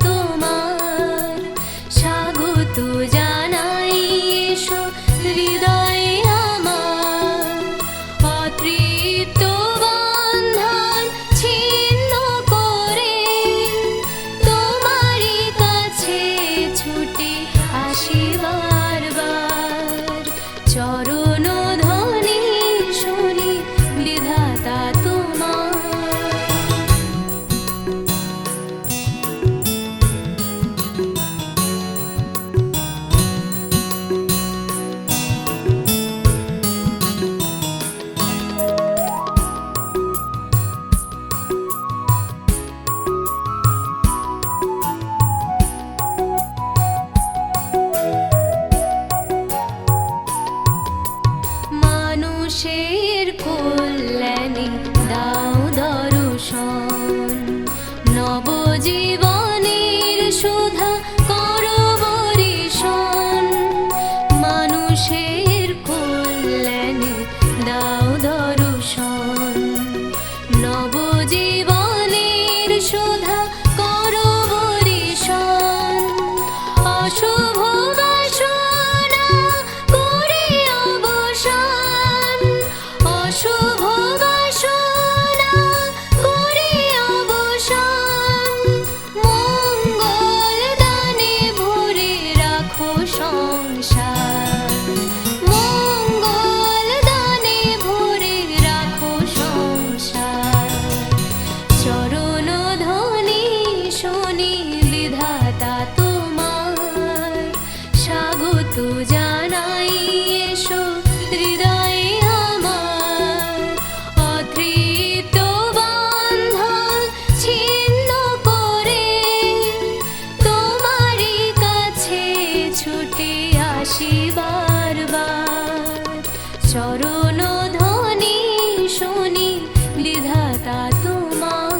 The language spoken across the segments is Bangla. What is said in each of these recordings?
তোমার স্বাগত জানাই এসো হৃদয়ে আমার অতৃপ্ত বন্ধন ছিন্ন করে তোমারই কাছে ছুটে আসি বারবার চরণ ধ্বনি শুনি বিধাতা তোমার মানুষের কল্যাণে দাও দর্শন নবজীবনের সুধা করো বরিশন মানুষের কল্যাণে দাও দর্শন নবজীবনের সুধা করো বরিশন অশুভ বাসনা করে অবসান অশুভ বাসনা করে অবসান মঙ্গল দানে ভরে রাখো সংসার মঙ্গল দানে ভরে রাখো সংসার চরণ ধ্বনি শুনি বিধাতা তোমার স্বাগত জানাই এসো হৃদয়ে আমার অতৃপ্ত বন্ধন ছিন্ন করে তোমারই কাছে ছুটে আসি বারবার চরণ ধ্বনি শুনি বিধাতা তোমার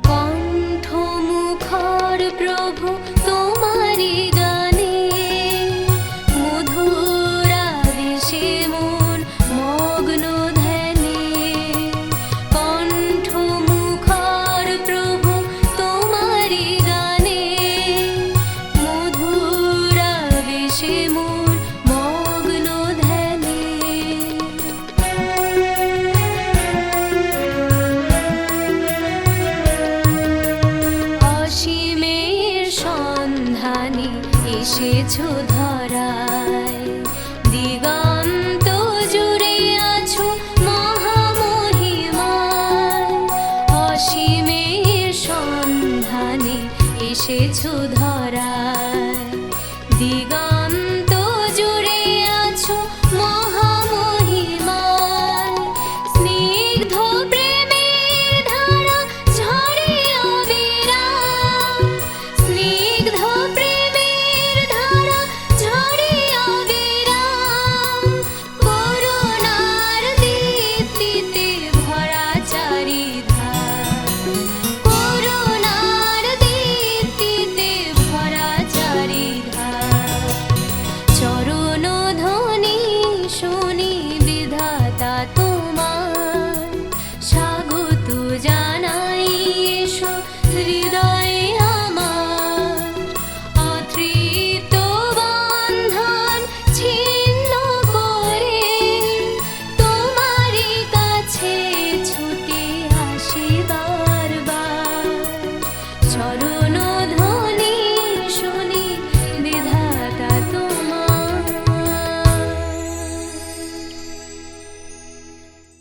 কণ্ঠ মুখর প্রভু তোমারি গানে মধুর আবেশে মন মগ্ন ধ্যানে কণ্ঠ মুখর প্রভু তোমারি গানে মধুর আবেশে মন মগ্ন ধ্যানে অসীমের সন্ধানে এসেছো ধরায় দিগন্ত জুড়ে আছো মহামহিমায় অসীমের সন্ধানে এসেছো ধরায় দিগন্ত